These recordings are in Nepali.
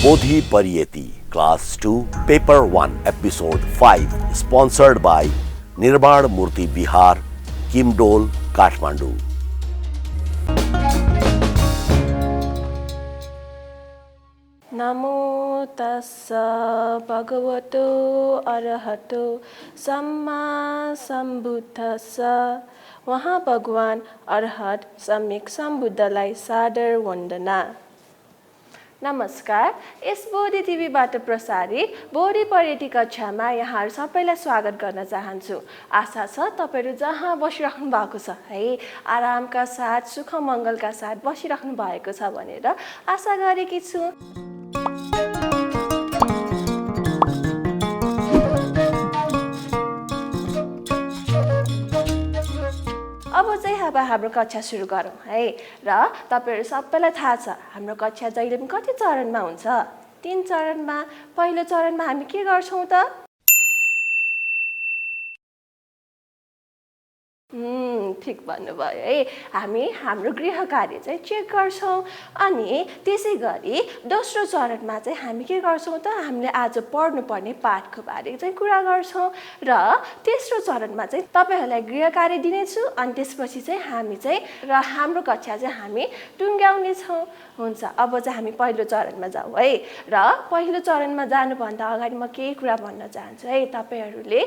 Bodhi Pariyeti, Class 2, Paper 1, Episode 5, sponsored by Nirbad Murthy Bihar, Kimdol, Kathmandu. नमो तस्स भगवतो अरहतो सम्मा सम्बुद्धस्स। वहाँ भगवान अरहत सम्यक सम्बुद्धलाई सादर वन्दना। नमस्कार, यस बोधी टिभीबाट प्रसारित बोधी पर्यटी कक्षामा यहाँहरू सबैलाई स्वागत गर्न चाहन्छु। आशा छ तपाईहरु जहाँ बसिराख्नु भएको छ है, आरामका साथ सुख मङ्गलका साथ बसिराख्नु भएको छ भनेर आशा गरेकी छु। अब चाहिँ हाम्रो कक्षा सुरु गरौँ है। र तपाईहरु सबैलाई थाहा छ हाम्रो कक्षा जहिले पनि कति चरणमा हुन्छ? 3 चरणमा। पहिलो चरणमा हामी के गर्छौं त? ठीक भन्नुभयो है। हामी हाम्रो गृह कार्य चाहिँ चेक गर्छौं अनि त्यसैगरी दोस्रो चरणमा चाहिँ हामी के गर्छौं त? हामीले आज पढ्नुपर्ने पाठको बारे चाहिँ कुरा गर्छौं र तेस्रो चरणमा चाहिँ तपाईहरुलाई गृह कार्य दिनेछु अनि त्यसपछि चाहिँ हामी चाहिँ र हाम्रो कक्षा चाहिँ हामी टुङ्ग्याउने छौं। हुन्छ, अब चाहिँ हामी पहिलो चरणमा जाऊ है। र पहिलो चरणमा जानुभन्दा अगाडि म केही कुरा भन्न चाहन्छु है। तपाईहरुले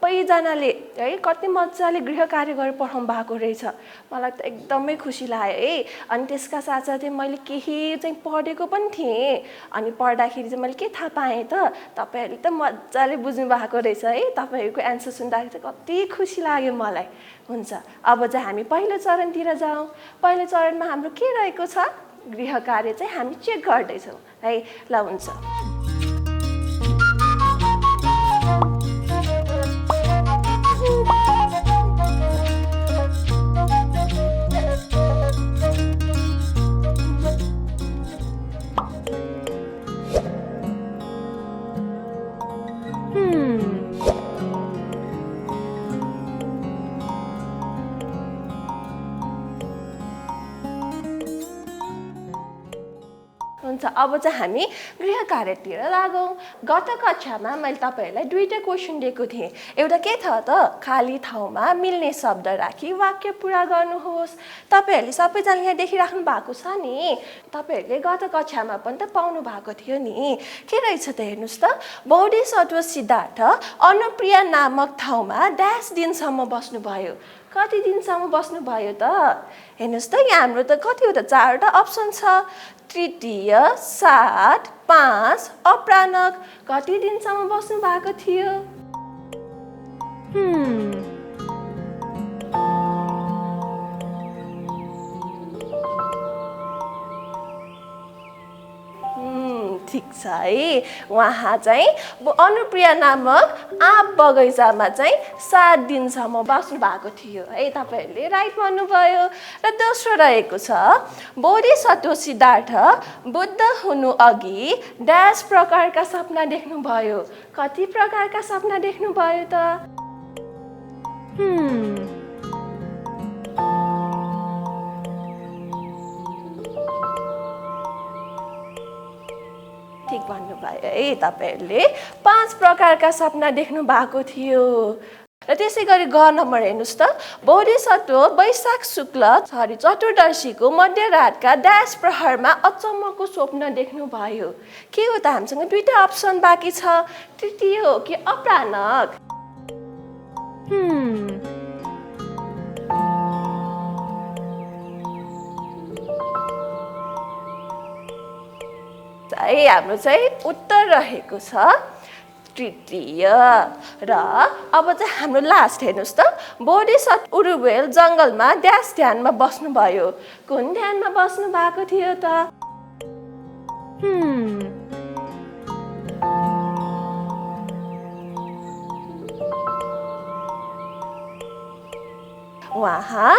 सबैजनाले है कति मजाले गृह कार्य गरेर पठाउनु भएको रहेछ। मलाई त एकदमै खुसी लाग्यो है। अनि त्यसका साथसाथै मैले केही चाहिँ पढेको पनि थिएँ अनि पढ्दाखेरि चाहिँ मैले के थाहा पाएँ त? तपाईहरुले त मजाले बुझ्नु भएको रहेछ है। तपाईहरुको एन्सर सुन्दाखेरि चाहिँ कति खुसी लाग्यो मलाई। हुन्छ, अब चाहिँ हामी पहिलो चरणतिर जाउँ। पहिलो चरणमा हाम्रो के रहेको छ? गृह कार्य चाहिँ हामी चेक गर्दैछौँ है। ल हुन्छ। हुन्छ, अब चाहिँ हामी गृह कार्यतिर लागौँ। गत कक्षामा मैले तपाईहरुलाई दुईटा क्वेशन दिएको थिएँ। एउटा के थियो त? खाली ठाउँमा मिल्ने शब्द राखी वाक्य पूरा गर्नुहोस्। तपाईहरुले सबैजना यहाँ देखिराख्नु भएको छ नि। तपाईहरुले गत कक्षामा पनि त पाउनु भएको थियो नि। के रहेछ त हेर्नुस् त? बोधिसत्व सिद्धार्थ अनुप्रिया नामक ठाउँमा ड्याश दिनसम्म बस्नुभयो। कति दिनसम्म बस्नुभयो त? हेर्नुस् त यहाँ हाम्रो त कतिवटा 4वटा अप्सन छ। तृतीय, 7, 5, अपराह्नक। कति दिनसम्म बस्नु भएको थियो? ठीक छ है। उहाँ चाहिँ अनुप्रिया नामक आँप बगैँचामा चाहिँ 7 दिनसम्म बस्नु भएको थियो है। तपाईहरुले राइट भन्नुभयो। र दोस्रो रहेको छ बोधिसत्व सिद्धार्थ बुद्ध हुनु अघि ड्याश प्रकारका सपना देख्नुभयो। कति प्रकारका सपना देख्नुभयो त? ठीक भन्नुभयो है। तपाईहरुले 5 प्रकारका सपना देख्नु भएको थियो। र त्यसै गरी ग नम्बर हेर्नुस् त। बोधिसत्व वैशाख शुक्ल चतुर्दशीको मध्यरातका ड्याश प्रहरमा अचम्मको स्वप्न देख्नुभयो। के हो त? हामीसँग दुईटा अप्सन बाँकी छ। तृतीय हो कि अपराह्नक? है हाम्रो चाहिँ उत्तर रहेको छ तृतीय। र अब चाहिँ हाम्रो लास्ट हेर्नुस् त। बोधिसत्व उरुवेल जङ्गलमा ड्याश ध्यानमा बस्नुभयो। कुन ध्यानमा बस्नु भएको थियो त? उहाँ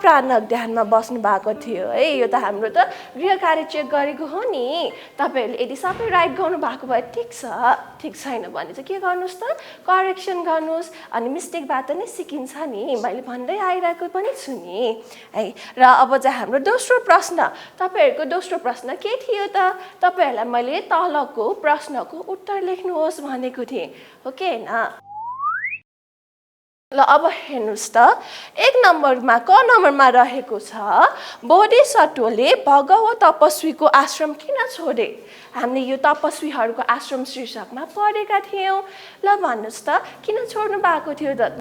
सप्रानक ध्यानमा बस्नु भएको थियो है। यो त हाम्रो त गृह कार्य चेक गरेको हो नि। तपाईँहरूले यदि सबै राइट गर्नु भएको भए ठिक छ, ठिक छैन भने चाहिँ के गर्नुहोस् त, करेक्सन गर्नुहोस्। अनि मिस्टेकबाट नै सिकिन्छ नि, मैले भन्दै आइरहेको पनि छु नि है। र अब चाहिँ हाम्रो दोस्रो प्रश्न, तपाईँहरूको दोस्रो प्रश्न के थियो त? तपाईँहरूलाई मैले तलको प्रश्नको उत्तर लेख्नुहोस् भनेको थिएँ, हो कि होइन? ल अब हेर्नुहोस् त, 1 नम्बरमा क नम्बरमा रहेको छ, बोधिसत्वले भगव तपस्वीको आश्रम किन छोडे? हामीले यो तपस्वीहरूको आश्रम शीर्षकमा पढेका थियौँ। ल भन्नुहोस् त, किन छोड्नु भएको थियो त?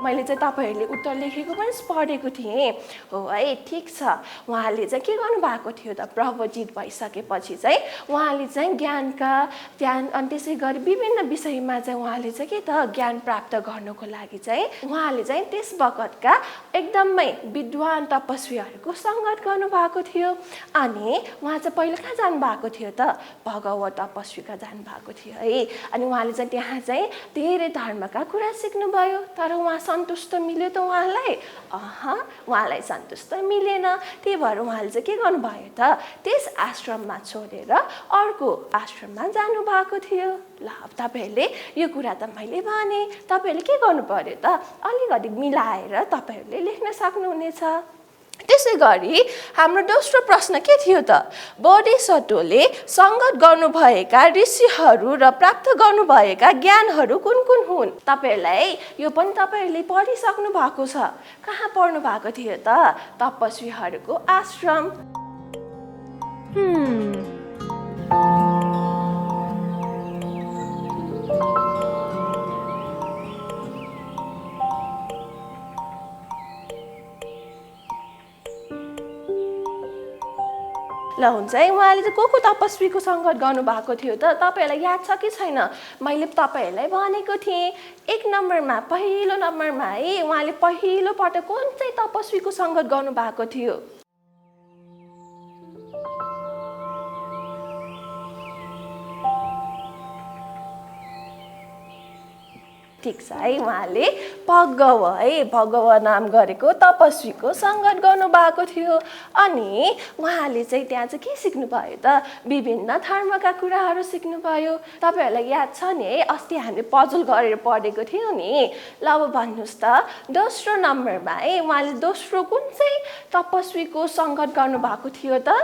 मैले चाहिँ तपाईँहरूले उत्तर लेखेको पनि पढेको थिएँ हो है। ठिक छ, उहाँले चाहिँ के गर्नुभएको थियो त? प्रवचित भइसकेपछि चाहिँ उहाँले चाहिँ ज्ञान अनि त्यसै गरी विभिन्न विषयमा चाहिँ उहाँले चाहिँ के त ज्ञान प्राप्त गर्नको लागि चाहिँ उहाँले चाहिँ त्यस बखतका एकदमै विद्वान तपस्वीहरूको सङ्गत गर्नुभएको थियो। अनि उहाँ चाहिँ पहिला कहाँ जानुभएको थियो त? भगवत तपस्वीका जानुभएको थियो है। अनि उहाँले चाहिँ त्यहाँ चाहिँ धेरै धर्मका कुरा सिक्नुभयो। तर उहाँ सन्तुष्ट मिल्यो त उहाँलाई? उहाँलाई सन्तुष्ट मिलेन। त्यही भएर उहाँले चाहिँ के गर्नुभयो त? त्यस आश्रममा छोडेर अर्को आश्रममा जानुभएको थियो। ल अब तपाईँहरूले यो कुरा त मैले भने, तपाईँहरूले के गर्नु पर्यो त? अलिकति मिलाएर तपाईँहरूले लेख्न सक्नुहुनेछ। त्यसै गरी हाम्रो दोस्रो प्रश्न के थियो त? बोधिसत्वले सङ्गत गर्नुभएका ऋषिहरू र प्राप्त गर्नुभएका ज्ञानहरू कुन कुन हुन्? तपाईँहरूलाई यो पनि तपाईँहरूले पढिसक्नु भएको छ। कहाँ पढ्नु भएको थियो त? तपस्वीहरूको आश्रम। ल हुन्छ है। उहाँले चाहिँ को तपस्वीको सङ्गत गर्नुभएको थियो त? तपाईँहरूलाई याद छ कि छैन? मैले तपाईँहरूलाई भनेको थिएँ 1 नम्बरमा, पहिलो नम्बरमा है, उहाँले पहिलो पटक कुन चाहिँ तपस्वीको सङ्गत गर्नुभएको थियो? ठिक छ है, उहाँले भगव नाम गरेको तपस्वीको सङ्गत गर्नुभएको थियो। अनि उहाँले चाहिँ त्यहाँ चाहिँ के सिक्नुभयो त? विभिन्न धर्मका कुराहरू सिक्नुभयो। तपाईँहरूलाई याद छ नि है, अस्ति हामीले पजल गरेर पढेको थियौँ नि। ल अब भन्नुहोस् त, दोस्रो नम्बरमा है उहाँले दोस्रो कुन चाहिँ तपस्वीको सङ्गत गर्नुभएको थियो त?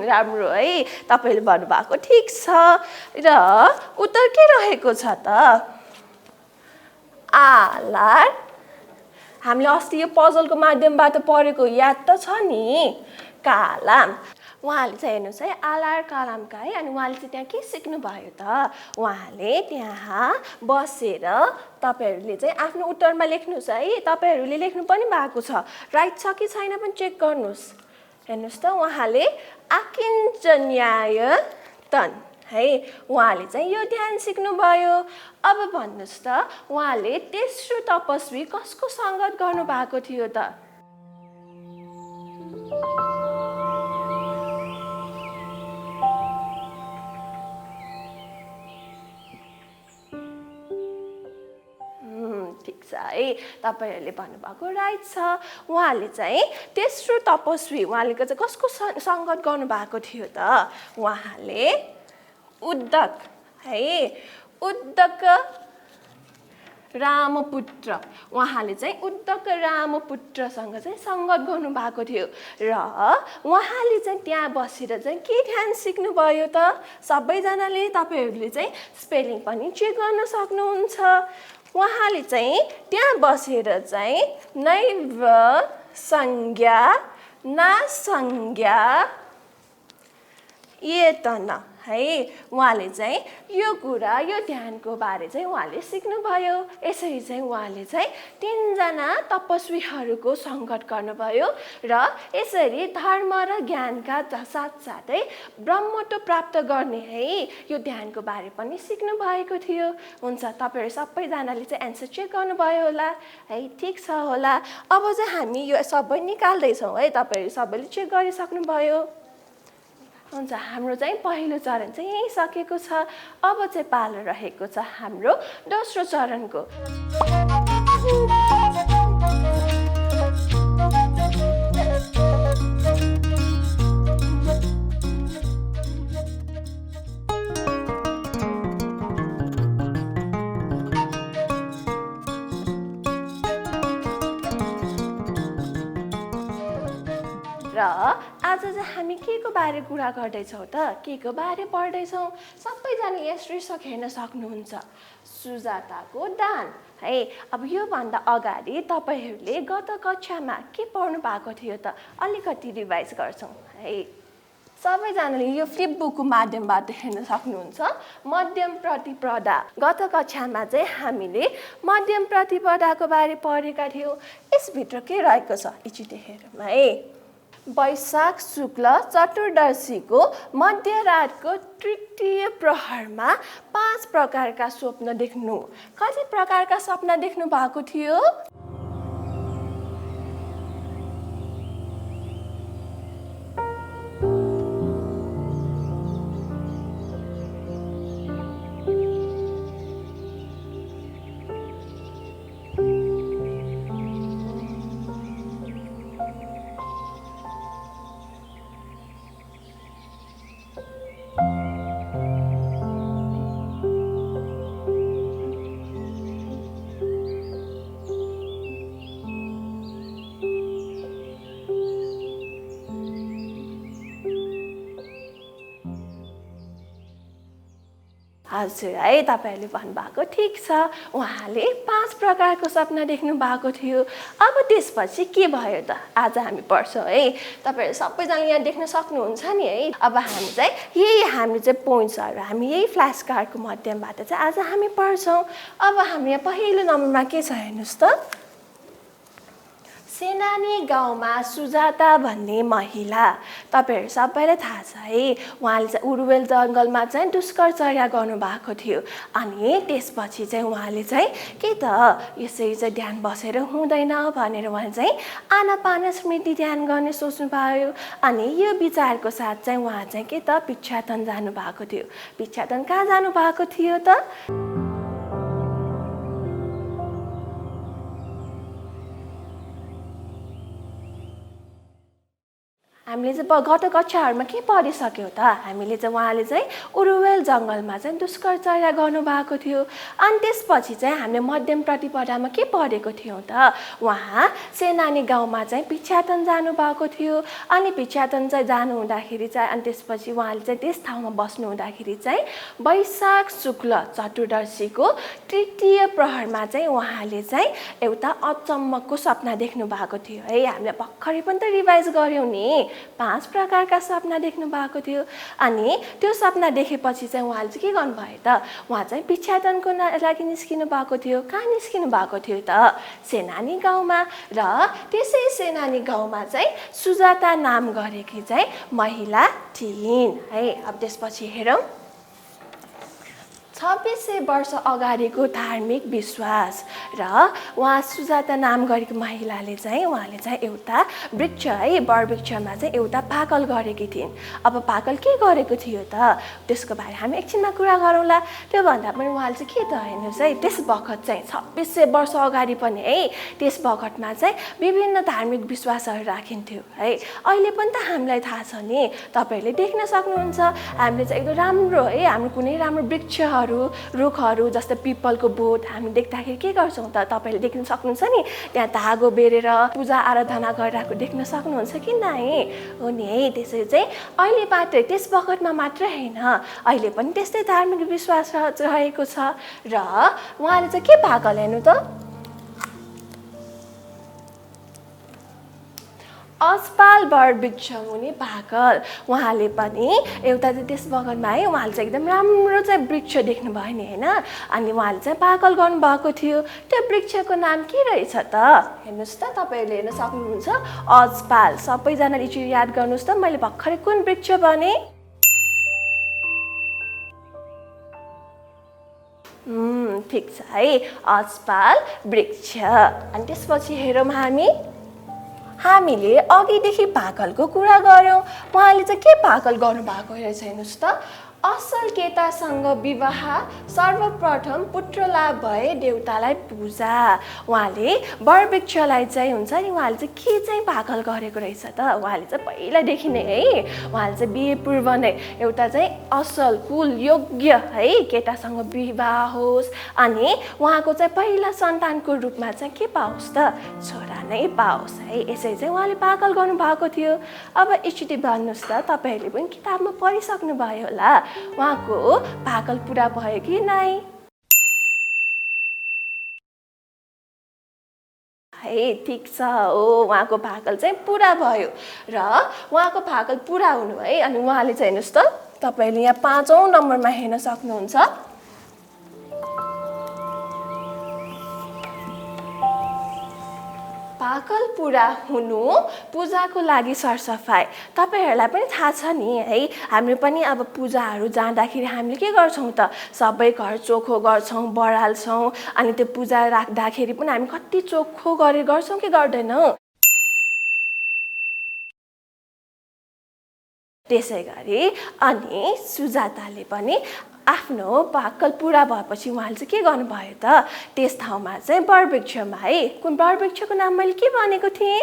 राम्रो है, तपाईँले भन्नुभएको ठिक छ। र उत्तर के रहेको छ त? आलार। हामीले अस्ति यो पजलको माध्यमबाट पढेको याद त छ नि? कालाम। उहाँले चाहिँ हेर्नुहोस् है, आलार कालामका है। अनि उहाँले चाहिँ त्यहाँ के सिक्नुभयो त? उहाँले त्यहाँ बसेर, तपाईँहरूले चाहिँ आफ्नो उत्तरमा लेख्नुहोस् है। तपाईँहरूले लेख्नु पनि भएको छ, राइट छ कि छैन पनि चेक गर्नुहोस्। हेर्नुहोस् त, उहाँले आकिञ्चन्यायतन है, उहाँले चाहिँ यो ध्यान सिक्नुभयो। अब भन्नुहोस् त, उहाँले तेस्रो तपस्वी कसको सङ्गत गर्नुभएको थियो त? ठिक छ है, तपाईँहरूले भन्नुभएको राइट छ। उहाँले चाहिँ तेस्रो तपस्वी, उहाँले चाहिँ कसको सङ्गत गर्नुभएको थियो त? उहाँले उद्धक है, उद्धक रामपुत्र, उहाँले चाहिँ उद्धक रामपुत्रसँग चाहिँ सङ्गत गर्नुभएको थियो। र उहाँले चाहिँ त्यहाँ बसेर चाहिँ के ध्यान सिक्नुभयो त? सबैजनाले तपाईँहरूले चाहिँ स्पेलिङ पनि चेक गर्न सक्नुहुन्छ। उहाँले चाहिँ त्यहाँ बसेर चाहिँ नैव संज्ञा ना संज्ञा येतन है उहाँले चाहिँ यो कुरा यो ध्यानको बारे चाहिँ उहाँले सिक्नुभयो। यसरी चाहिँ उहाँले चाहिँ 3 जना तपस्वीहरूको सङ्गत गर्नुभयो र यसरी धर्म र ज्ञानका साथसाथै ब्रह्मत्व प्राप्त गर्ने है यो ध्यानको बारे पनि सिक्नु भएको थियो। हुन्छ, तपाईहरु सबैजनाले चाहिँ एन्सर चेक गर्नुभयो होला है, ठिक छ होला। अब चाहिँ हामी यो सबै निकाल्दैछौँ है, तपाईहरु सबैले चेक गरिसक्नुभयो। हुन्छ, हाम्रो चाहिँ पहिलो चरण चाहिँ यही सकेको छ। अब चाहिँ पालो रहेको छ हाम्रो दोस्रो चरणको। र आज चाहिँ हामी के को बारे कुरा गर्दैछौँ त, के को बारे पढ्दैछौँ? सबैजना यस शीर्षक हेर्न सक्नुहुन्छ, सुजाताको दान है। अब योभन्दा अगाडि तपाईहरूले गत कक्षामा के पढ्नु भएको थियो त, अलिकति रिभाइज गर्छौँ है। सबैजनाले यो फ्लिप बुकको माध्यमबाट हेर्न सक्नुहुन्छ। मध्यम प्रतिपदा, गत कक्षामा चाहिँ हामीले मध्यम प्रतिपदाको बारे पढेका थियौँ। यसभित्र के रहेको छ एकचोटि हेरौँ है। वैशाख शुक्ल चतुर्दशीको मध्यरातको तृतीय प्रहरमा 5 प्रकारका स्वप्न देख्नु। कति प्रकारका सपना देख्नु भएको थियो? हजुर है, तपाईहरूले भन्नुभएको ठिक छ। उहाँले 5 प्रकारको सपना देख्नु भएको थियो। अब त्यसपछि के भयो त, आज हामी पढ्छौँ है। तपाईहरू सबैजना यहाँ देख्न सक्नुहुन्छ नि है। अब हामी चाहिँ हामीले पोइन्ट्सहरू हामी यही फ्ल्यास कार्डको माध्यमबाट चाहिँ आज हामी पढ्छौँ। अब हामी यहाँ पहिलो नम्बरमा के छ हेर्नुहोस् त। सेनानी गाउँमा सुजाता भन्ने महिला, तपाईहरू सबैलाई थाहा छ है। उहाँले चाहिँ उरुवेल जङ्गलमा चाहिँ दुष्कर्चर्या गर्नुभएको थियो। अनि त्यसपछि चाहिँ उहाँले चाहिँ के त यसरी चाहिँ ध्यान बसेर हुँदैन भनेर उहाँले चाहिँ आनापाना स्मृति ध्यान गर्ने सोच्नुभयो। अनि यो विचारको साथ चाहिँ उहाँ चाहिँ के त भिक्षाटन जानुभएको थियो। भिक्षाटन कहाँ जानुभएको थियो त? हामीले चाहिँ गत कक्षाहरूमा के पढिसक्यौँ त, हामीले चाहिँ उहाँले चाहिँ उरुवेल जङ्गलमा चाहिँ दुष्कर्चर्या गर्नुभएको थियो। अनि त्यसपछि चाहिँ हामीले मध्यम प्रतिपदामा के पढेको थियौँ त, उहाँ सेनानी गाउँमा चाहिँ भिक्षाटन जानुभएको थियो। अनि भिक्षाटन चाहिँ जानु हुँदाखेरि चाहिँ अनि त्यसपछि उहाँले चाहिँ त्यस ठाउँमा बस्नु हुँदाखेरि चाहिँ वैशाख शुक्ल चतुर्दशीको तृतीय प्रहरमा चाहिँ उहाँले चाहिँ एउटा अचम्मको सपना देख्नु भएको थियो है। हामीले भर्खरै पनि त रिभाइज गऱ्यौँ नि, 5 प्रकारका सपना देख्नु भएको थियो। अनि त्यो सपना देखेपछि चाहिँ उहाँले चाहिँ के गर्नुभयो त, उहाँ चाहिँ भिक्षाटनको लागि निस्किनु भएको थियो। कहाँ निस्किनु भएको थियो त? सेनानी गाउँमा। र त्यसै सेनानी गाउँमा चाहिँ सुजाता नाम गरेकी चाहिँ महिला थिइन् है। अब त्यसपछि हेरौँ, 2600 वर्ष अगाडिको धार्मिक विश्वास र उहाँ सुजाता नाम गरेको महिलाले चाहिँ उहाँले चाहिँ एउटा वृक्ष है, वरवृक्षमा चाहिँ एउटा पाकल गरेकी थिइन्। अब पाकल के गरेको थियो त, त्यसको बारे हामी एकछिनमा कुरा गरौँला। त्योभन्दा पनि उहाँले चाहिँ के त हेर्नुहोस् है, त्यस बखत चाहिँ 2600 वर्ष अगाडि पनि है त्यस बखतमा चाहिँ विभिन्न धार्मिक विश्वासहरू राखिन्थ्यो है। अहिले पनि त हामीलाई थाहा छ नि, तपाईँहरूले देख्न सक्नुहुन्छ। हामीले चाहिँ एकदम राम्रो है, हाम्रो कुनै राम्रो वृक्षहरू रुखहरू जस्तै पिपलको बोट हामी देख्दाखेरि के गर्छौँ त, तपाईँले देख्न सक्नुहुन्छ नि, त्यहाँ धागो बेरेर पूजा आराधना गरिरहेको देख्न सक्नुहुन्छ कि नै? हो नि है। त्यसरी चाहिँ अहिले मात्रै, त्यस बखतमा मात्रै होइन, अहिले पनि त्यस्तै धार्मिक विश्वास रहेको छ। र उहाँले चाहिँ के पाकल हेर्नु त, अस्पाल वटवृक्ष मुनि पाकल। उहाँले पनि एउटा चाहिँ त्यस बगनमा है उहाँले चाहिँ एकदम राम्रो चाहिँ वृक्ष देख्नुभयो नि होइन, अनि उहाँले चाहिँ पाकल गर्नुभएको थियो। त्यो वृक्षको नाम के रहेछ त? हेर्नुहोस् त, तपाईँहरूले हेर्न सक्नुहुन्छ अस्पाल। सबैजनाले एकचोटि याद गर्नुहोस् त, मैले भर्खरै कुन वृक्ष भने? ठिक छ है, अस्पाल वृक्ष। अनि त्यसपछि हेरौँ हामीले अघिदेखि पाकलको कुरा गऱ्यौँ। उहाँले चाहिँ के पाकल गर्नुभएको रहेछ हेर्नुहोस् त। असल केटासँग विवाह, सर्वप्रथम पुत्र लाभ भए देउतालाई पूजा। उहाँले वटवृक्षलाई चाहिँ हुन्छ नि, उहाँले चाहिँ के चाहिँ पाकल गरेको रहेछ त? उहाँले चाहिँ पहिलादेखि नै है उहाँले चाहिँ बिहे पूर्व नै एउटा चाहिँ असल कुल योग्य है केटासँग विवाह होस्, अनि उहाँको चाहिँ पहिला सन्तानको रूपमा चाहिँ के पाओस् त? छोरा नै पाओस् है। यसरी चाहिँ उहाँले पाकल गर्नुभएको थियो। अब एकचोटि भन्नुहोस् त, तपाईँहरूले पनि किताबमा पढिसक्नु भयो होला, उहाँको पाकल पुरा भयो कि नै? है ठिक छ हो, उहाँको पाकल चाहिँ पुरा भयो र उहाँको पाकल पुरा हुनु है। अनि उहाँले चाहिँ हेर्नुहोस् त, तपाईँले यहाँ 5औं नम्बरमा हेर्न सक्नुहुन्छ, पाकल पुरा हुनु, पूजाको लागि सरसफाइ। तपाईँहरूलाई पनि थाहा छ नि है, हामी पनि अब पूजाहरू जाँदाखेरि हामीले के गर्छौँ त? सबै घर चोखो गर्छौँ, बढाल्छौँ, अनि त्यो पूजा राख्दाखेरि पनि हामी कति चोखो गरेर गर्छौँ कि गर्दैनौँ? त्यसै गरी अनि सुजाताले पनि आफ्नो पाकल पुरा भएपछि उहाँले चाहिँ के गर्नुभयो त? त्यस ठाउँमा चाहिँ वटवृक्षमा है, कुन वटवृक्षको नाम मैले के भनेको थिएँ?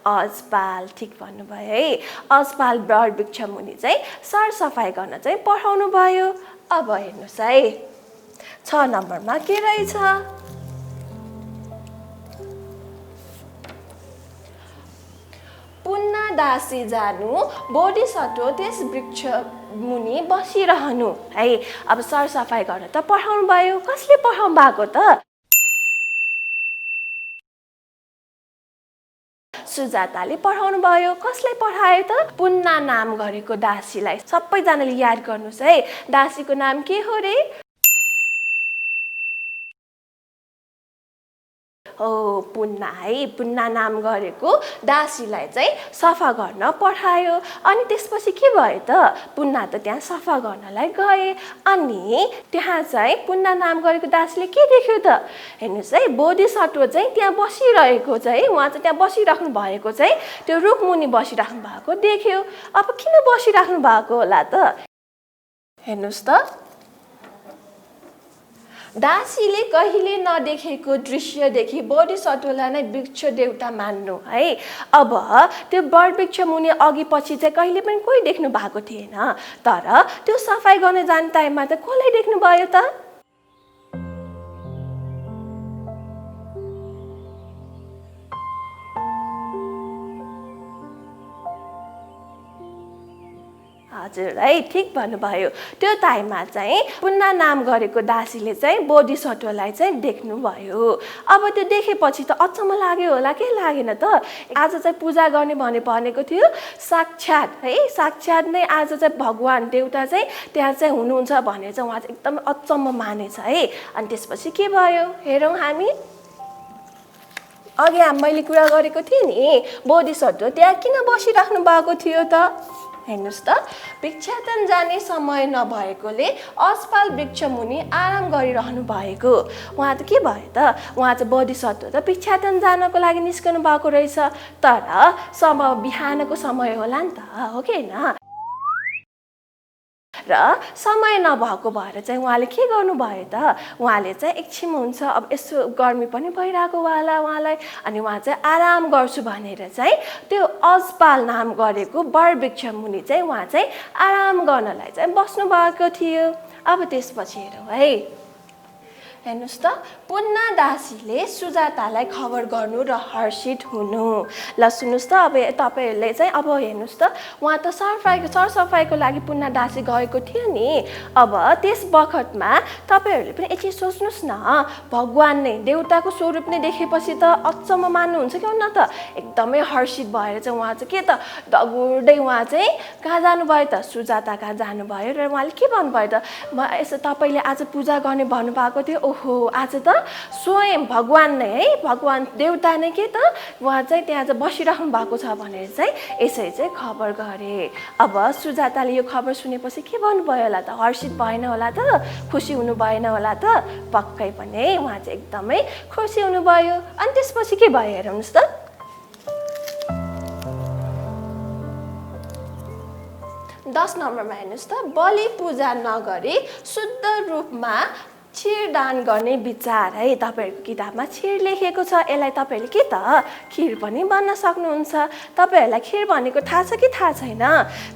अस्पाल। ठिक भन्नुभयो है, अस्पाल वटवृक्ष मुनि चाहिँ सरसफाइ गर्न चाहिँ पठाउनु भयो। अब हेर्नुहोस् है 6 नम्बरमा के रहेछ? पुन्ना दासी जानु, बोधिसत्व त्यस वृक्ष मुनि बसिरहनु है। अब सरसफाइ गर्न त पठाउनु भयो, कसले पठाउनु भएको त? सुजाताले पठाउनु भयो। कसलाई पठायो त? पुन्ना नाम गरेको दासीलाई। सबैजनाले याद गर्नुहोस् है, दासीको नाम के हो रे? हो, पुन्ना है। पुन्ना नाम गरेको दासीलाई चाहिँ सफा गर्न पठायो। अनि त्यसपछि के भयो त? पुन्ना त त्यहाँ सफा गर्नलाई गए, अनि त्यहाँ चाहिँ पुन्ना नाम गरेको दासीले के देख्यो त? हेर्नुहोस् है, बोधिसत्व चाहिँ त्यहाँ बसिरहेको चाहिँ, उहाँ चाहिँ त्यहाँ बसिराख्नु भएको चाहिँ त्यो रुखमुनि बसिराख्नु भएको देख्यो। अब किन बसिराख्नु भएको होला त? हेर्नुहोस् त, दासीले कहिले नदेखेको दृश्यदेखि बोधिसत्वलाई नै वृक्ष देवता मान्नु है। अब त्यो वटवृक्ष मुनि अघि पछि चाहिँ कहिले पनि कोही देख्नु भएको थिएन, तर त्यो सफाइ गर्न जाने टाइममा चाहिँ कसलाई देख्नु भयो त? हजुर है, ठिक भन्नुभयो। त्यो टाइममा चाहिँ पुन्ना नाम गरेको दासीले चाहिँ बोधिसत्वलाई चाहिँ देख्नुभयो। अब त्यो देखेपछि त अचम्म लाग्यो होला, के लागेन त? आज चाहिँ पूजा गर्ने भनेको थियो, साक्षात है, साक्षात नै आज चाहिँ भगवान देउता चाहिँ त्यहाँ चाहिँ हुनुहुन्छ भनेर चाहिँ उहाँ चाहिँ एकदम अचम्म मानेछ है। अनि त्यसपछि के भयो हेरौँ हामी। अघि मैले कुरा गरेको थिएँ नि, बोधिसत्व त्यहाँ किन बसिराख्नु भएको थियो त? हेर्नुहोस् त, भिक्षाटन जाने समय नभएकोले अस्पाल वृक्ष मुनि आराम गरिरहनु भएको। उहाँ त के भयो त? उहाँ चाहिँ बोधिसत्व त भिक्षाटन जानको लागि निस्कनु भएको रहेछ, तर बिहानको समय होला नि त, हो कि होइन? र समय नभएको भएर चाहिँ उहाँले के गर्नुभयो त? उहाँले चाहिँ एकछिन हुन्छ, अब यसो गर्मी पनि भइरहेको होला उहाँलाई, अनि उहाँ चाहिँ आराम गर्छु भनेर चाहिँ त्यो अस्पाल नाम गरेको वटवृक्ष मुनि चाहिँ उहाँ चाहिँ आराम गर्नलाई चाहिँ बस्नु भएको थियो। अब त्यसपछि हेरौँ है, हेर्नुहोस् त पुन्ना दासीले सुजातालाई खबर गर्नु र हर्षित हुनु। ल सुन्नुहोस् त अब तपाईँहरूले चाहिँ अब हेर्नुहोस् त उहाँ त सरसफाइको लागि पुन्ना दासी गएको थियो नि। अब त्यस बखतमा तपाईँहरूले पनि एकछिन सोच्नुहोस् न, भगवान नै देउताको स्वरूप नै देखेपछि त अचम्म मान्नुहुन्छ कि हुन्न त। एकदमै हर्षित भएर चाहिँ उहाँ चाहिँ के त दगुर्दै उहाँ चाहिँ कहाँ जानुभयो त, सुजाता कहाँ जानुभयो र उहाँले के भन्नुभयो त, यसो तपाईँले आज पूजा गर्ने भन्नुभएको थियो, ओहो आज त स्वयं भगवान नै है, भगवान देउता नै के त उहाँ चाहिँ त्यहाँ चाहिँ बसिराख्नु भएको छ भनेर चाहिँ यसरी चाहिँ खबर गरे। अब सुजाताले यो खबर सुनेपछि के भन्नुभयो होला त, हर्षित भएन होला त, खुसी हुनु भएन होला त, पक्कै पनि उहाँ चाहिँ एकदमै खुसी हुनुभयो। अनि त्यसपछि के भयो हेर्नुहोस् त, 10 नम्बरमा हेर्नुहोस् त, बलि पूजा नगरी शुद्ध रूपमा खिर दान गर्ने विचार है। तपाईँहरूको किताबमा खिर लेखेको छ, यसलाई तपाईँहरूले के त खिर पनि बन्न सक्नुहुन्छ। तपाईँहरूलाई खिर भनेको थाहा छ कि थाहा छैन?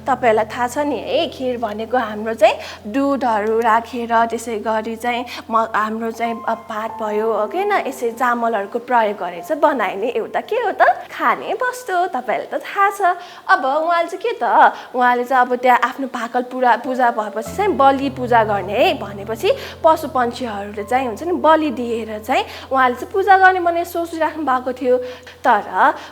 तपाईँहरूलाई थाहा छ नि है, खिर भनेको हाम्रो चाहिँ दुधहरू राखेर त्यसै गरी चाहिँ हाम्रो चाहिँ भात भयो ओके न, यसरी चामलहरूको प्रयोग गरेर चाहिँ बनाइने एउटा के हो त खाने वस्तु हो। तपाईँहरूलाई त थाहा छ। अब उहाँले चाहिँ के त, उहाँले चाहिँ अब त्यहाँ आफ्नो भाकल पूजा भएपछि चाहिँ बलि पूजा गर्ने है भनेपछि पशु पंक्षीहरूले चाहिँ हुन्छ नि बलि दिएर चाहिँ उहाँले चाहिँ पूजा गर्ने भनेर सोचिराख्नु भएको थियो। तर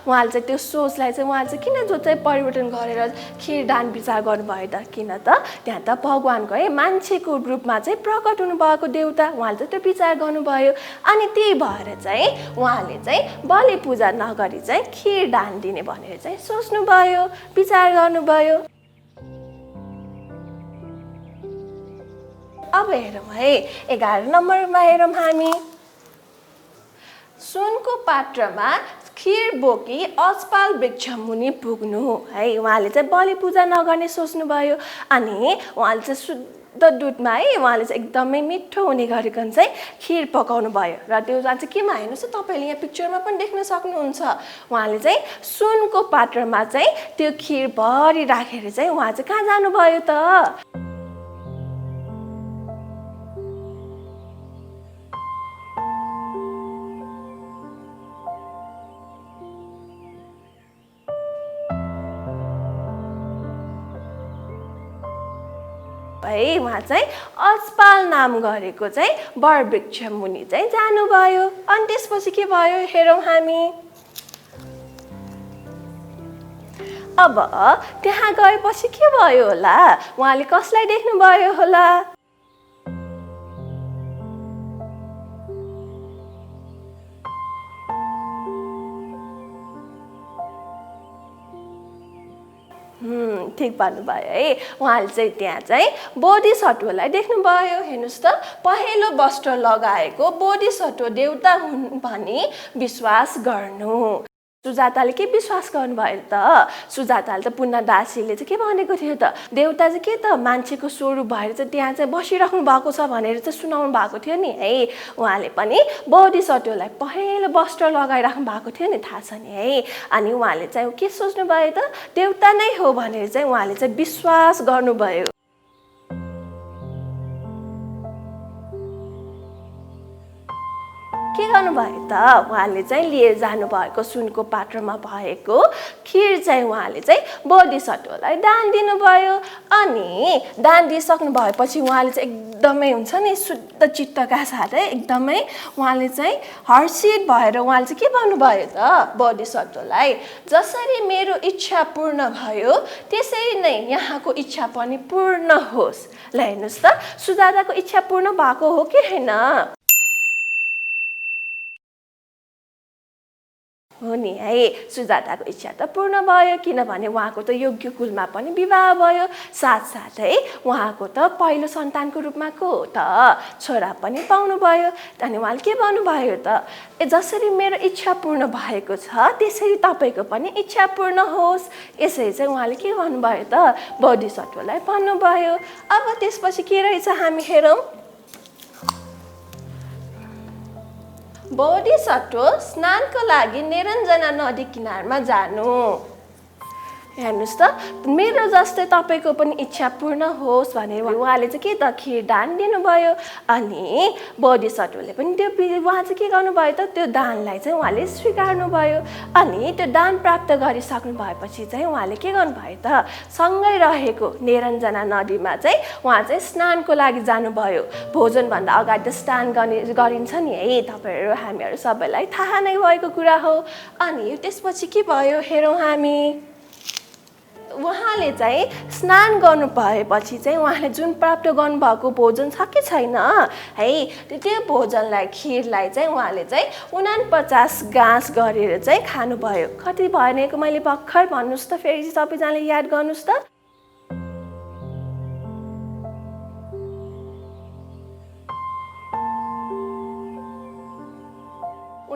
उहाँले चाहिँ त्यो सोचलाई चाहिँ उहाँले चाहिँ किन जो चाहिँ परिवर्तन गरेर खिर दान विचार गर्नुभयो त, किन त त्यहाँ त भगवानको है मान्छेको रूपमा चाहिँ प्रकट हुनुभएको देउता, उहाँले चाहिँ त्यो विचार गर्नुभयो। अनि त्यही भएर चाहिँ उहाँले चाहिँ बलि पूजा नगरी चाहिँ खिर दान दिने भनेर चाहिँ सोच्नुभयो, विचार गर्नुभयो। अब हेरौँ है 11 नम्बरमा हेरौँ हामी, सुनको पात्रमा खिर बोकी अजपाल वृक्ष मुनि पुग्नु है। उहाँले चाहिँ बलि पूजा नगर्ने सोच्नुभयो। अनि उहाँले चाहिँ शुद्ध दुधमा है उहाँले चाहिँ एकदमै मिठो हुने गरिकन चाहिँ खिर पकाउनु भयो। र त्यो चाहिँ केमा हेर्नुहोस् त, तपाईँले यहाँ पिक्चरमा पनि देख्न सक्नुहुन्छ। उहाँले चाहिँ सुनको पात्रमा चाहिँ त्यो खिर भरि राखेर चाहिँ उहाँ चाहिँ कहाँ जानुभयो त, है उहाँ चाहिँ अजपाल नाम गरेको चाहिँ वरवृक्ष मुनि चाहिँ जानुभयो। अनि त्यसपछि के भयो हेरौँ हामी। अब त्यहाँ गएपछि के भयो होला, उहाँले कसलाई देख्नुभयो होला, ठिक भन्नुभयो है। उहाँले चाहिँ त्यहाँ चाहिँ बोधिसत्वलाई देख्नुभयो। हेर्नुहोस् त, पहेँलो वस्त्र लगाएको बोधिसत्व देउता हुन् भनी विश्वास गर्नु। सुजाताले के विश्वास गर्नुभयो त, सुजाताले त पुन्ना दासीले चाहिँ के भनेको थियो त, देउता चाहिँ के त मान्छेको स्वरूप भएर चाहिँ त्यहाँ चाहिँ बसिराख्नु भएको छ भनेर चाहिँ सुनाउनु भएको थियो नि है। उहाँले पनि बोधिसत्वलाई पहेँलो वस्त्र लगाइराख्नु भएको थियो नि, थाहा छ नि है। अनि उहाँले चाहिँ के सोच्नुभयो त, देउता नै हो भनेर चाहिँ उहाँले चाहिँ विश्वास गर्नुभयो। के गर्नुभयो त, उहाँले चाहिँ लिएर जानुभएको सुनको पात्रमा भएको खिर चाहिँ उहाँले चाहिँ बोधिसत्वलाई दान दिनुभयो। अनि दान दिइसक्नु भएपछि उहाँले चाहिँ एकदमै हुन्छ नि शुद्ध चित्तका साथै एकदमै उहाँले चाहिँ हर्षित भएर उहाँले चाहिँ के भन्नुभयो त बोधिसत्वलाई, जसरी मेरो इच्छा पूर्ण भयो त्यसरी नै यहाँको इच्छा पनि पूर्ण होस्। ल हेर्नुहोस् त, सुजाताको इच्छा पूर्ण भएको हो कि होइन? हो नि है, सुजाताको इच्छा त पूर्ण भयो, किनभने उहाँको त योग्य कुलमा पनि विवाह भयो, साथसाथै उहाँको त पहिलो सन्तानको रूपमा को त छोरा पनि पाउनुभयो। अनि उहाँले के भन्नुभयो त, जसरी मेरो इच्छा पूर्ण भएको छ त्यसरी तपाईँको पनि इच्छा पूर्ण होस्। यसरी चाहिँ उहाँले के भन्नुभयो त, बोधिसत्वलाई भन्नुभयो। अब त्यसपछि के रहेछ हामी हेरौँ। बोधिसत्व स्नानको लागि निरञ्जना नदी किनारमा जानु। हेर्नुहोस् त मेरो जस्तै तपाईँको पनि इच्छा पूर्ण होस् भनेर उहाँले चाहिँ के त खिर दान दिनुभयो अनि बोधिसत्वले पनि त्यो उहाँ चाहिँ के गर्नुभयो त त्यो दानलाई चाहिँ उहाँले स्वीकार्नुभयो अनि त्यो दान प्राप्त गरिसक्नु भएपछि चाहिँ उहाँले के गर्नुभयो त सँगै रहेको निरञ्जना नदीमा चाहिँ उहाँ चाहिँ स्नानको लागि जानुभयो। भोजनभन्दा अगाडि स्नान गरिन्छ नि है, तपाईँहरू हामीहरू सबैलाई थाहा नै भएको कुरा हो। अनि त्यसपछि के भयो हेरौँ हामी। उहाँले चाहिँ स्नान गर्नु भएपछि चाहिँ उहाँले जुन प्राप्त गर्नुभएको भोजन छ कि छैन है, त्यो भोजनलाई खिरलाई चाहिँ उहाँले चाहिँ 49 गाँस गरेर चाहिँ खानुभयो। कति भयो भनेको मैले भर्खर भन्नुहोस् त, फेरि सबैजनाले याद गर्नुहोस् त।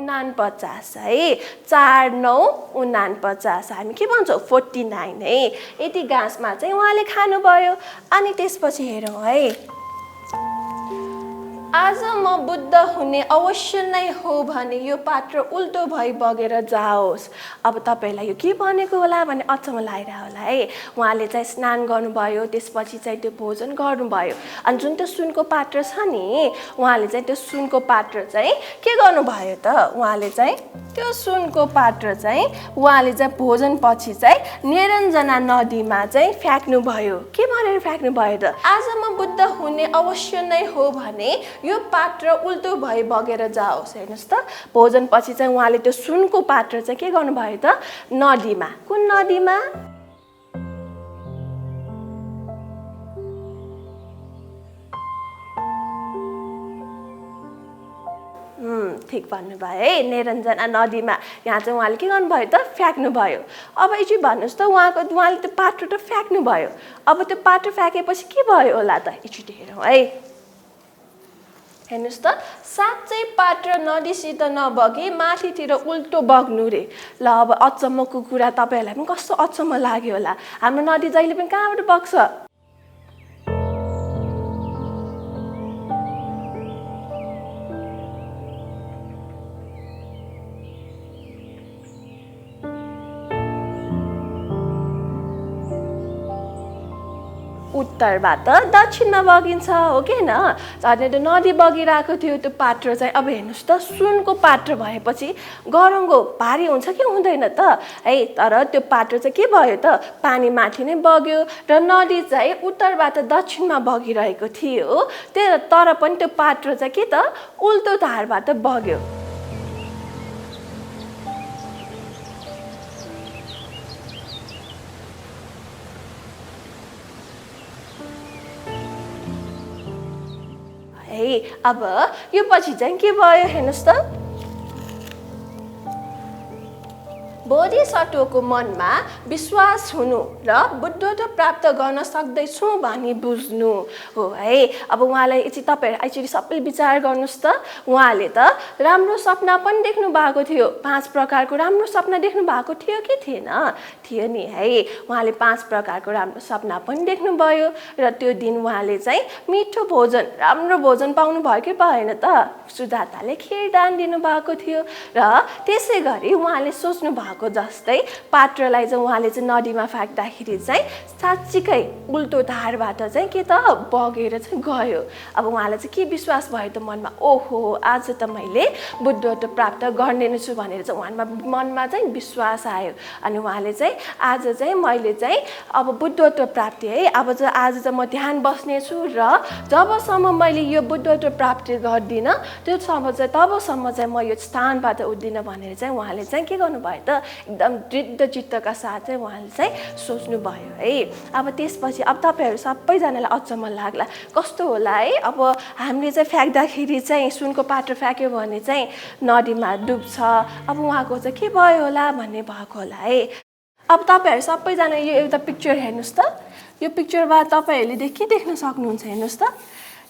49 है, 4 9 49 हामी के भन्छौँ 49 है। यति गाँसमा चाहिँ उहाँले खानुभयो। अनि त्यसपछि हेरौँ है, आज म बुद्ध हुने अवश्य नै हो भने यो पात्र उल्टो भई बगेर जाओस्। अब तपाईँलाई यो के भनेको होला भने अचम्म लागिरहेको होला है। उहाँले चाहिँ स्नान गर्नुभयो, त्यसपछि चाहिँ त्यो भोजन गर्नुभयो अनि जुन त्यो सुनको पात्र छ नि, उहाँले चाहिँ त्यो सुनको पात्र चाहिँ के गर्नुभयो त, उहाँले चाहिँ त्यो सुनको पात्र चाहिँ उहाँले चाहिँ भोजन पछि चाहिँ निरञ्जना नदीमा चाहिँ फ्याँक्नुभयो। के भनेर फ्याँक्नुभयो त, आज म बुद्ध हुने अवश्य नै हो भने यो पात्र उल्टो भई बगेर जाओस्। हेर्नुहोस् त, भोजन पछि चाहिँ उहाँले त्यो सुनको पात्र चाहिँ के गर्नुभयो त, नदीमा, कुन नदीमा, ठिक भन्नुभयो है, निरञ्जना नदीमा। यहाँ चाहिँ उहाँले के गर्नुभयो त, फ्याँक्नुभयो। अब एकचोटि भन्नुहोस् त, उहाँले त्यो पात्र त फ्याँक्नुभयो। अब त्यो पात्र फ्याँकेपछि के भयो होला त, एकचोटि हेरौँ है। हेर्नुहोस् त, साँच्चै पात्र नदीसित नबगी माथितिर उल्टो बग्नु रे। ल अब अचम्मको कुरा तपाईँहरूलाई पनि कस्तो अचम्म लाग्यो होला। हाम्रो नदी जहिले पनि कहाँबाट बग्छ, उत्तरबाट दक्षिणमा बगिन्छ हो कि होइन। अनि त्यो नदी बगिरहेको थियो त्यो पात्र चाहिँ। अब हेर्नुहोस् त, सुनको पात्र भएपछि गरौँगो भारी हुन्छ कि हुँदैन त है। तर त्यो पात्र चाहिँ के भयो त, पानी माथि नै बग्यो र नदी चाहिँ उत्तरबाट दक्षिणमा बगिरहेको थियो। तर पनि त्यो पात्र चाहिँ के त, उल्टो धारबाट बग्यो। है अब यो पछि चाहिँ के भयो हेर्नुहोस् त, बोधिसत्वको मनमा विश्वास हुनु र बुद्धत्व प्राप्त गर्न सक्दैछु भनी बुझ्नु हो है। अब उहाँलाई एकचोटि तपाईँहरू एकचोटि सबैले विचार गर्नुहोस् त, उहाँले त राम्रो सपना पनि देख्नु भएको थियो। 5 प्रकारको राम्रो सपना देख्नु भएको थियो कि थिएन, थियो नि है। उहाँले 5 प्रकारको राम्रो सपना पनि देख्नुभयो र त्यो दिन उहाँले चाहिँ मिठो भोजन, राम्रो भोजन पाउनु भयो कि भएन त, सुजाताले खिर दान दिनुभएको थियो र त्यसै गरी उहाँले सोच्नु भएको जस्तै पात्रलाई चाहिँ उहाँले चाहिँ नदीमा फ्याँक्दाखेरि चाहिँ साँच्चीकै उल्टो धारबाट चाहिँ के त बगेर चाहिँ गयो। अब उहाँलाई चाहिँ के विश्वास भयो त मनमा, ओहो आज त मैले बुद्धत्व प्राप्त गर्ने नै छु भनेर चाहिँ उहाँमा मनमा चाहिँ विश्वास आयो। अनि उहाँले चाहिँ आज चाहिँ मैले चाहिँ अब बुद्धत्व प्राप्ति है, अब चाहिँ आज चाहिँ म ध्यान बस्नेछु र जबसम्म मैले यो बुद्धत्व प्राप्ति गर्दिनँ त्योसम्म चाहिँ तबसम्म चाहिँ म यो स्थानबाट उठ्दिनँ भनेर चाहिँ उहाँले चाहिँ के गर्नुभयो त, एकदम दृढ चित्तका साथ चाहिँ उहाँले चाहिँ सोच्नुभयो है। अब त्यसपछि अब तपाईँहरू सबैजनालाई अचम्म लाग्ला, कस्तो होला है। अब हामीले चाहिँ फ्याँक्दाखेरि चाहिँ सुनको पात्र फ्याँक्यो भने चाहिँ नदीमा डुब्छ, अब उहाँको चाहिँ के भयो होला भन्ने भएको होला है। अब तपाईँहरू सबैजना यो एउटा पिक्चर हेर्नुहोस् त, यो पिक्चरमा तपाईँहरूले के देख्न सक्नुहुन्छ हेर्नुहोस् त,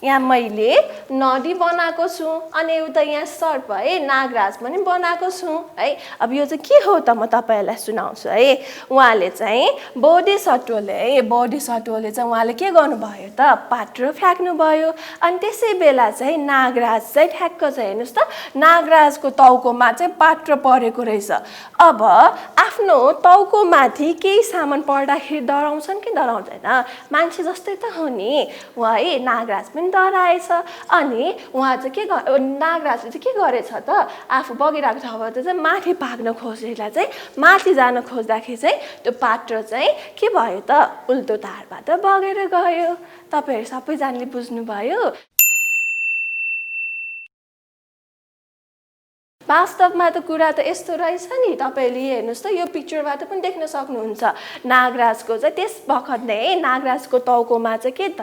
यहाँ मैले नदी बनाएको छु अनि एउटा यहाँ सर्प है नागराज पनि बनाएको छु है। अब यो चाहिँ के हो त म तपाईँहरूलाई सुनाउँछु है। उहाँले चाहिँ बोधिसत्वले चाहिँ उहाँले के गर्नुभयो त पात्र फ्याँक्नुभयो अनि त्यसै बेला चाहिँ नागराज चाहिँ ठ्याक्क चाहिँ हेर्नुहोस् त नागराजको टाउकोमा चाहिँ पात्र परेको रहेछ। अब आफ्नो टाउकोमाथि केही सामान पर्दाखेरि डराउँछन् कि डराउँदैन? मान्छे जस्तै त हो नि। उहाँ है नागराज पनि डराएछ अनि उहाँ चाहिँ नागराजले चाहिँ के गरेछ त आफू बगिरहेको ठाउँबाट चाहिँ माथि भाग्न खोजेर चाहिँ माथि जान खोज्दाखेरि चाहिँ त्यो पात्र चाहिँ के भयो त उल्टो धारबाट बगेर गयो। तपाईँहरू सबैजनाले बुझ्नुभयो? वास्तवमा त कुरा त यस्तो रहेछ नि। तपाईँहरूले हेर्नुहोस् त यो पिक्चरबाट पनि देख्न सक्नुहुन्छ नागराजको चाहिँ त्यस बखत नै नागराजको टाउकोमा चाहिँ के त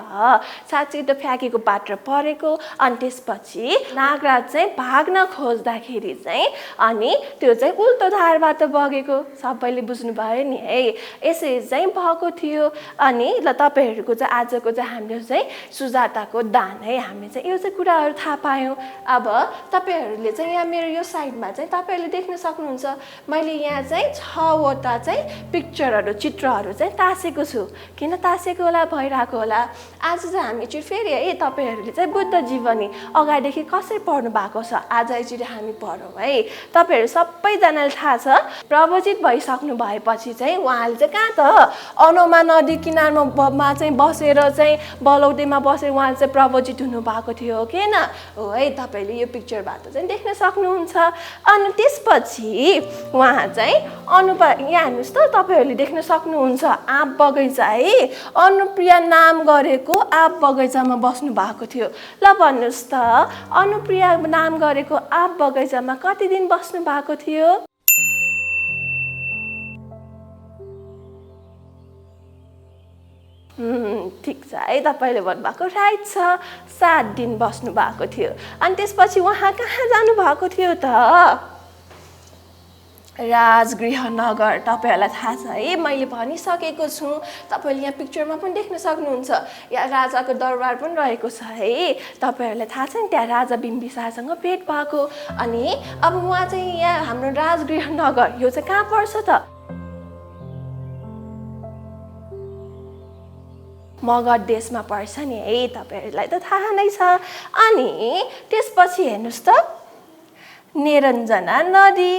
साँच्चै त फ्याँकेको पात्र परेको अनि त्यसपछि नागराज चाहिँ भाग्न खोज्दाखेरि चाहिँ अनि त्यो चाहिँ उल्टो धारबाट बगेको। सबैले बुझ्नुभयो नि है। यसरी चाहिँ भएको थियो। अनि ल तपाईँहरूको चाहिँ आजको चाहिँ हाम्रो चाहिँ सुजाताको दान है हामीले चाहिँ यो चाहिँ कुराहरू थाहा पायौँ। अब तपाईँहरूले चाहिँ यहाँ मेरो यो साइडमा चाहिँ तपाईँहरूले देख्न सक्नुहुन्छ मैले यहाँ चाहिँ 6वटा चाहिँ पिक्चरहरू चित्रहरू चाहिँ टाँसेको छु। किन टाँसेको होला भइरहेको होला आज चाहिँ हामी चाहिँ फेरि है तपाईँहरूले चाहिँ बुद्ध जीवनी अगाडिदेखि कसरी पढ्नु भएको छ आज एकचोटि हामी पढौँ है। तपाईँहरू सबैजनाले थाहा छ प्रवचित भइसक्नु भएपछि चाहिँ उहाँले चाहिँ कहाँ त अनोमा नदी किनारमा चाहिँ बसेर चाहिँ बलौटेमा बसेर उहाँले चाहिँ प्रवचित हुनुभएको थियो हो कि होइन हो है। तपाईँहरूले यो पिक्चरबाट चाहिँ देख्न सक्नुहुन्छ। अनि त्यसपछि उहाँ चाहिँ यहाँ हेर्नुहोस् त तपाईँहरूले देख्न सक्नुहुन्छ आँप बगैँचा है अनुप्रिया नाम गरेको आँप बगैँचामा बस्नु भएको थियो। ल भन्नुहोस् त अनुप्रिया नाम गरेको आँप बगैँचामा कति दिन बस्नु भएको थियो? ठिक छ है तपाईँले भन्नुभएको राइट छ 7 दिन बस्नु भएको थियो। अनि त्यसपछि उहाँ कहाँ जानु भएको थियो त? राजगृह नगर। तपाईँहरूलाई थाहा छ है मैले भनिसकेको छु। तपाईँले यहाँ पिक्चरमा पनि देख्न सक्नुहुन्छ यहाँ राजाको दरबार पनि रहेको छ है। तपाईँहरूलाई थाहा छ नि त्यहाँ राजा बिम्बिसारसँग भेट भएको। अनि अब उहाँ चाहिँ यहाँ हाम्रो राजगृह नगर यो चाहिँ कहाँ पर्छ त? मगध देशमा पर्छ नि है। तपाईँहरूलाई त थाहा नै छ। अनि त्यसपछि हेर्नुहोस् त निरञ्जना नदी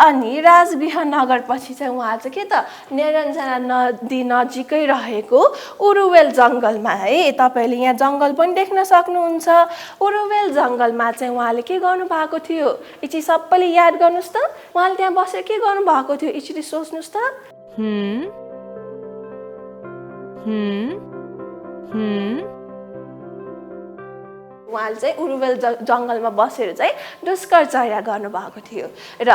अनि राजगृह नगर पछि चाहिँ उहाँ चाहिँ के त निरञ्जना नदी नजिकै रहेको उरुवेल जङ्गलमा है। तपाईँहरूले यहाँ जङ्गल पनि देख्न सक्नुहुन्छ। उरुवेल जङ्गलमा चाहिँ उहाँले के गर्नु भएको थियो एकचोटि सबैले याद गर्नुहोस् त। उहाँले त्यहाँ बसेर के गर्नु भएको थियो एकचोटि सोच्नुहोस् त। उहाँले चाहिँ उरुवेल जङ्गलमा बसेर चाहिँ दुष्करचर्या गर्नुभएको थियो। र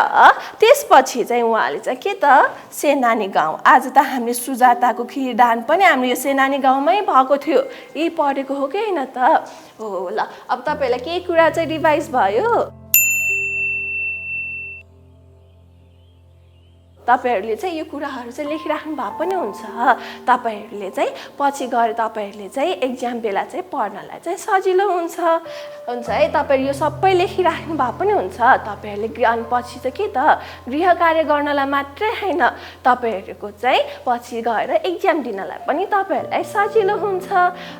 त्यसपछि चाहिँ उहाँले चाहिँ के त सेनानी गाउँ आज त हामीले सुजाताको खिरदान पनि हाम्रो यो सेनानी गाउँमै भएको थियो। यही पढेको हो कि होइन त हो। ल अब तपाईँहरूलाई केही कुरा चाहिँ रिभाइज भयो। तपाईँहरूले चाहिँ यो कुराहरू चाहिँ लेखिराख्नु भएको पनि हुन्छ। तपाईँहरूले चाहिँ पछि गएर तपाईँहरूले चाहिँ एक्जाम बेला चाहिँ पढ्नलाई चाहिँ सजिलो हुन्छ है। तपाईँहरू यो सबै लेखिराख्नु भएको पनि हुन्छ। तपाईँहरूले अनि पछि चाहिँ के त गृह कार्य गर्नलाई मात्रै होइन तपाईँहरूको चाहिँ पछि गएर एक्जाम दिनलाई पनि तपाईँहरूलाई सजिलो हुन्छ।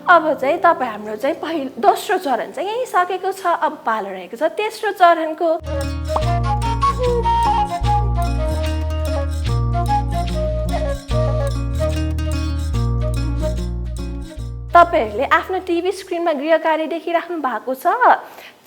अब चाहिँ तपाईँ हाम्रो चाहिँ दोस्रो चरण चाहिँ यहीँ सकेको छ। अब पालो रहेको छ तेस्रो चरणको। तपाईँहरूले आफ्नो टिभी स्क्रिनमा गृह कार्य देखिराख्नु भएको छ।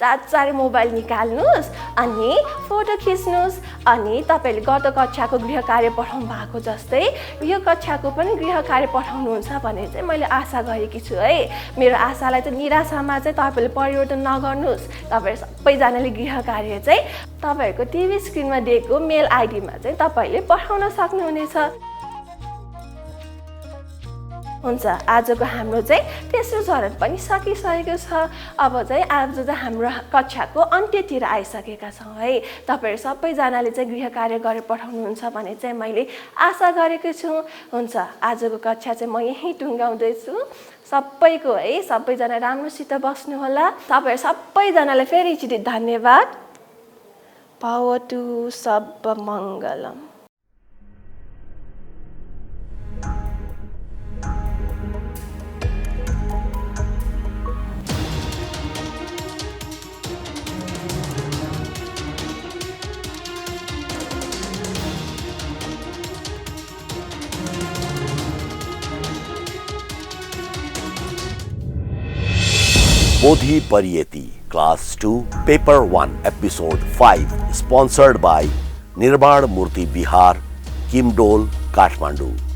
चार मोबाइल निकाल्नुहोस् अनि फोटो खिच्नुहोस् अनि तपाईँहरूले गत कक्षाको गृह कार्य पठाउनु भएको जस्तै यो कक्षाको पनि गृह कार्य पठाउनुहुन्छ भनेर चाहिँ मैले आशा गरेकी छु है। मेरो आशालाई चाहिँ निराशामा चाहिँ तपाईँहरूले परिवर्तन नगर्नुहोस्। तपाईँहरू सबैजनाले गृह कार्य चाहिँ तपाईँहरूको टिभी स्क्रिनमा दिएको मेल आइडीमा चाहिँ तपाईँहरूले पठाउन सक्नुहुनेछ। हुन्छ, आजको हाम्रो चाहिँ तेस्रो चरण पनि सकिसकेको छ। अब चाहिँ आज चाहिँ हाम्रो कक्षाको अन्त्यतिर आइसकेका छौँ है। तपाईँहरू सबैजनाले चाहिँ गृह कार्य गरेर पठाउनुहुन्छ भन्ने चाहिँ मैले आशा गरेको छु। हुन्छ, आजको कक्षा चाहिँ म यहीँ टुङ्गाउँदैछु। सबैको है, सबैजना राम्रोसित बस्नुहोला। तपाईँहरू सबैजनालाई फेरि एकचोटि धन्यवाद। भवतु सर्वमङ्गलम्। Bodhi Pariyeti, Class 2, Paper 1, Episode 5, sponsored by Nirbad Murthy Bihar, Kimdol, Kathmandu.